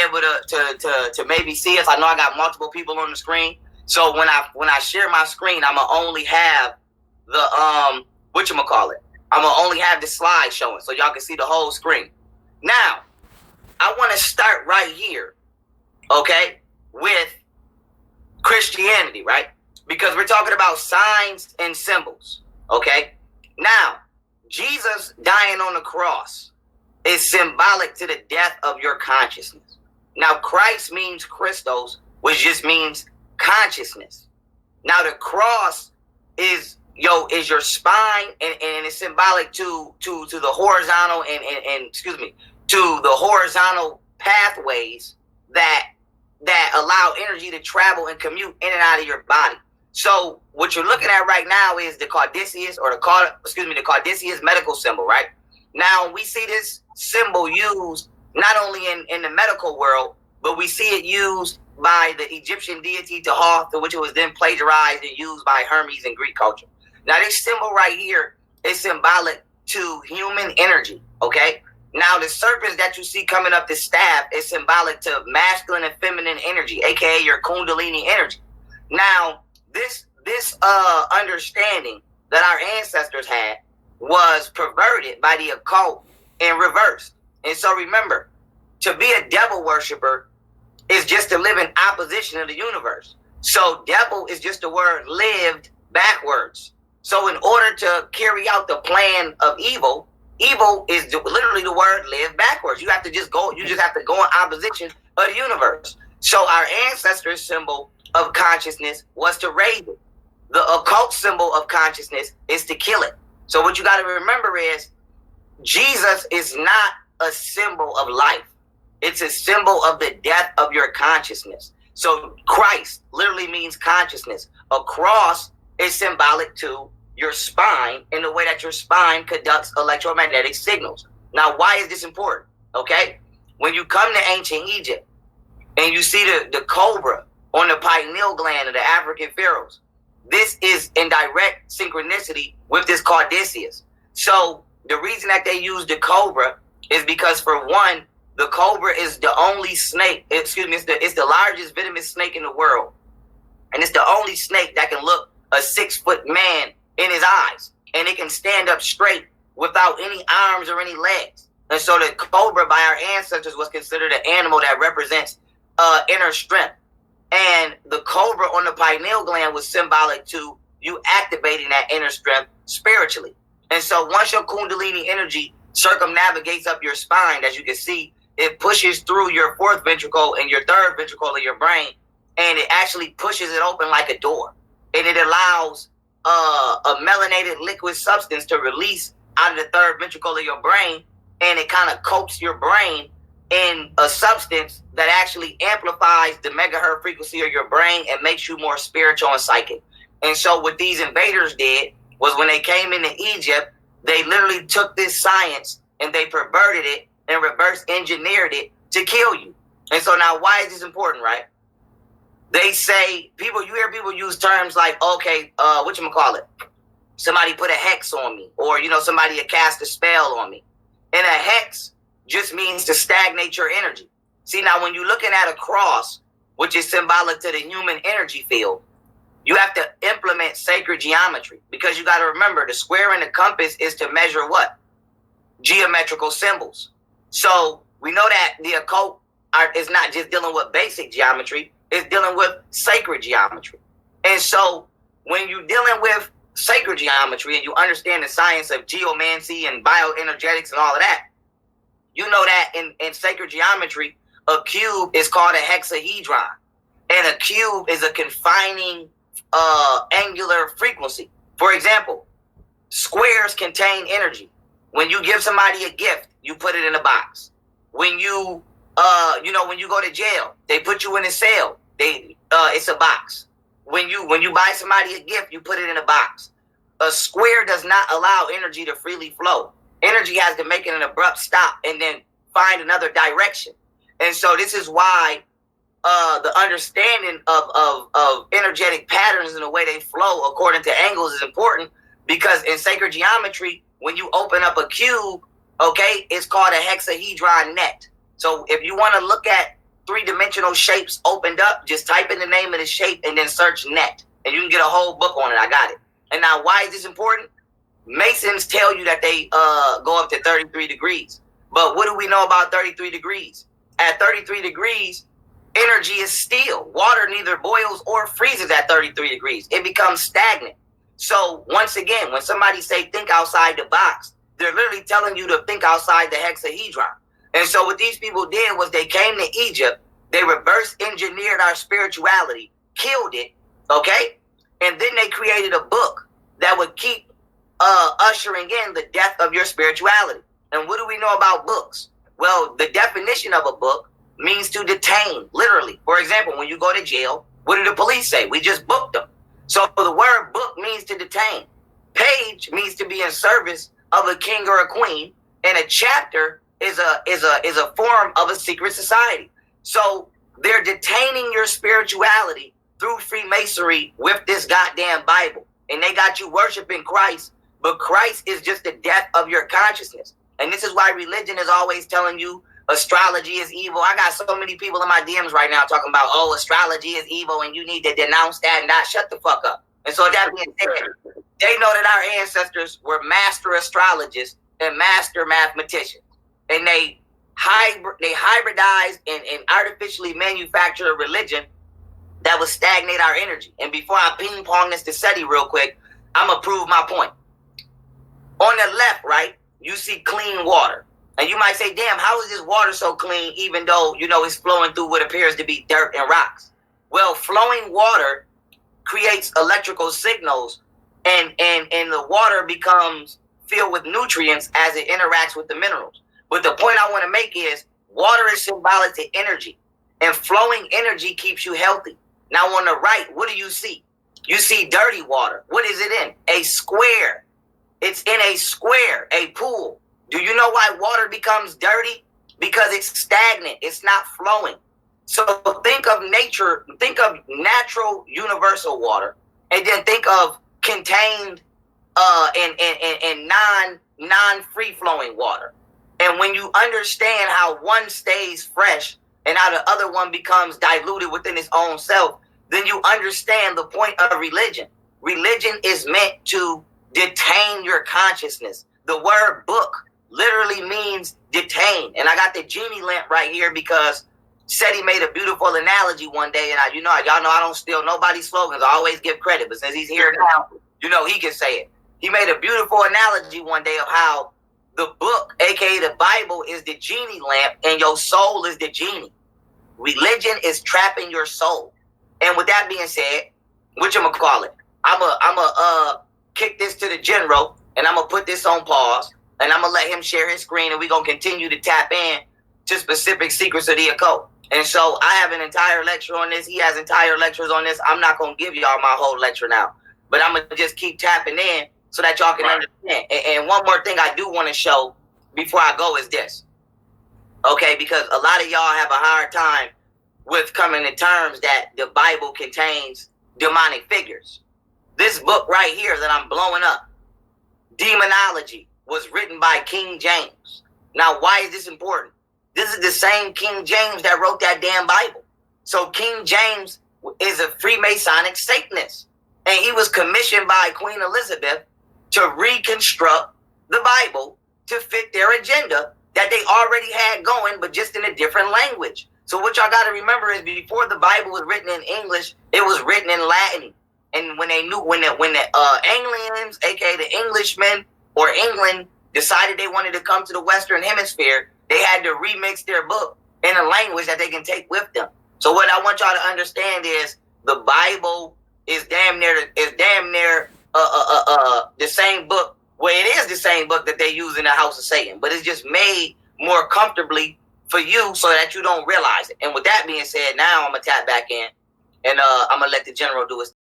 able to maybe see us. I know I got multiple people on the screen. So when I share my screen, I'ma only have the whatchamacallit. I'ma only have the slide showing so y'all can see the whole screen. Now, I want to start right here, okay, with Christianity, right? Because we're talking about signs and symbols, okay? Now, Jesus dying on the cross is symbolic to the death of your consciousness. Now, Christ means Christos, which just means consciousness. Now, the cross is your spine, and it's symbolic to the horizontal and excuse me, to the horizontal pathways that allow energy to travel and commute in and out of your body. So what you're looking at right now is the Caduceus, or the Caduceus medical symbol, right? Now we see this symbol used not only in the medical world, but we see it used by the Egyptian deity Thoth, which it was then plagiarized and used by Hermes in Greek culture. Now this symbol right here is symbolic to human energy, okay? Now the serpents that you see coming up the staff is symbolic to masculine and feminine energy, aka your Kundalini energy. Now this understanding that our ancestors had was perverted by the occult and reversed. And so remember, to be a devil worshiper is just to live in opposition of the universe. So devil is just the word lived backwards. So in order to carry out the plan of evil, evil is literally the word live backwards. You just have to go in opposition of the universe. So our ancestors' symbol of consciousness was to raise it. The occult symbol of consciousness is to kill it. So what you got to remember is Jesus is not a symbol of life. It's a symbol of the death of your consciousness. So Christ literally means consciousness. A cross is symbolic to your spine in the way that your spine conducts electromagnetic signals. Now, why is this important? Okay? When you come to ancient Egypt and you see the cobra on the pineal gland of the African pharaohs, this is in direct synchronicity with this Caduceus. So the reason that they use the cobra is because, for one, the cobra is the only snake, it's the largest venomous snake in the world. And it's the only snake that can look a 6-foot man in his eyes. And it can stand up straight without any arms or any legs. And so the cobra by our ancestors was considered an animal that represents inner strength. And the cobra on the pineal gland was symbolic to you activating that inner strength spiritually. And so once your Kundalini energy circumnavigates up your spine, as you can see, it pushes through your 4th ventricle and your 3rd ventricle of your brain, and it actually pushes it open like a door. And it allows a melanated liquid substance to release out of the 3rd ventricle of your brain, and it kind of coats your brain in a substance that actually amplifies the megahertz frequency of your brain and makes you more spiritual and psychic. And so what these invaders did was, when they came into Egypt, they literally took this science and they perverted it and reverse engineered it to kill you. And so now, why is this important, right? They say, you hear people use terms like, okay, whatchamacallit, somebody put a hex on me, or, somebody had cast a spell on me. And a hex just means to stagnate your energy. See, now when you're looking at a cross, which is symbolic to the human energy field, you have to implement sacred geometry, because you got to remember, the square and the compass is to measure what? Geometrical symbols. So we know that the occult is not just dealing with basic geometry, it's dealing with sacred geometry. And so when you're dealing with sacred geometry and you understand the science of geomancy and bioenergetics and all of that, you know that in sacred geometry, a cube is called a hexahedron. And a cube is a confining angular frequency. For example, squares contain energy. When you give somebody a gift, you put it in a box. When you when you go to jail, they put you in a cell. It's a box. When you buy somebody a gift, you put it in a box. A square does not allow energy to freely flow. Energy has to make it an abrupt stop and then find another direction. And so this is why the understanding of energetic patterns and the way they flow according to angles is important, because in sacred geometry, when you open up a cube, okay, it's called a hexahedron net. So if you want to look at three-dimensional shapes opened up, just type in the name of the shape and then search net. And you can get a whole book on it. I got it. And now, why is this important? Masons tell you that they go up to 33 degrees. But what do we know about 33 degrees? At 33 degrees, energy is still. Water neither boils or freezes at 33 degrees. It becomes stagnant. So once again, when somebody say think outside the box, they're literally telling you to think outside the hexahedron. And so what these people did was they came to Egypt, they reverse engineered our spirituality, killed it, okay? And then they created a book that would keep ushering in the death of your spirituality. And what do we know about books? Well, the definition of a book means to detain, literally. For example, when you go to jail, what do the police say? We just booked them. So the word book means to detain. Page means to be in service of a king or a queen, and a chapter is a form of a secret society. So they're detaining your spirituality through Freemasonry with this goddamn Bible. And they got you worshiping Christ, but Christ is just the death of your consciousness. And this is why religion is always telling you astrology is evil. I got so many people in my DMs right now talking about, oh, astrology is evil and you need to denounce that and not shut the fuck up. And so that being said, they know that our ancestors were master astrologists and master mathematicians. And they hybridized and artificially manufactured a religion that would stagnate our energy. And before I ping pong this to SETI real quick, I'm going to prove my point. On the left, right, you see clean water. And you might say, damn, how is this water so clean even though, you know, it's flowing through what appears to be dirt and rocks? Well, flowing water creates electrical signals and the water becomes filled with nutrients as it interacts with the minerals. But the point I want to make is water is symbolic to energy, and flowing energy keeps you healthy. Now on the right, what do you see? You see dirty water. What is it in? A square. It's in a square, a pool. Do you know why water becomes dirty? Because it's stagnant. It's not flowing. So think of nature, think of natural universal water, and then think of contained and non-free flowing water. And when you understand how one stays fresh and how the other one becomes diluted within its own self, then you understand the point of religion. Religion is meant to detain your consciousness. The word book literally means detain. And I got the genie lamp right here because SETI made a beautiful analogy one day. And y'all know I don't steal nobody's slogans. I always give credit. But since he's here now, you know, he can say it. He made a beautiful analogy one day of how the book, aka the Bible, is the genie lamp and your soul is the genie. Religion is trapping your soul. And with that being said, whatchamacallit, I'm kick this to the general and I'm gonna put this on pause and I'm gonna let him share his screen and we're gonna continue to tap in to specific secrets of the occult. And so I have an entire lecture on this. He has entire lectures on this. I'm not gonna give y'all my whole lecture now, but I'm gonna just keep tapping in so that y'all can understand. And one more thing I do want to show before I go is this. Okay, because a lot of y'all have a hard time with coming to terms that the Bible contains demonic figures. This book right here that I'm blowing up, Demonology, was written by King James. Now, why is this important? This is the same King James that wrote that damn Bible. So King James is a Freemasonic Satanist. And he was commissioned by Queen Elizabeth to reconstruct the Bible to fit their agenda that they already had going, but just in a different language. So what y'all got to remember is before the Bible was written in English, it was written in Latin. And when the Anglians, aka the Englishmen or England, decided they wanted to come to the Western Hemisphere, they had to remix their book in a language that they can take with them. So what I want y'all to understand is the Bible is damn near the same book. Well, it is the same book that they use in the House of Satan, but it's just made more comfortably for you so that you don't realize it. And with that being said, now I'm gonna tap back in and I'm gonna let the general do his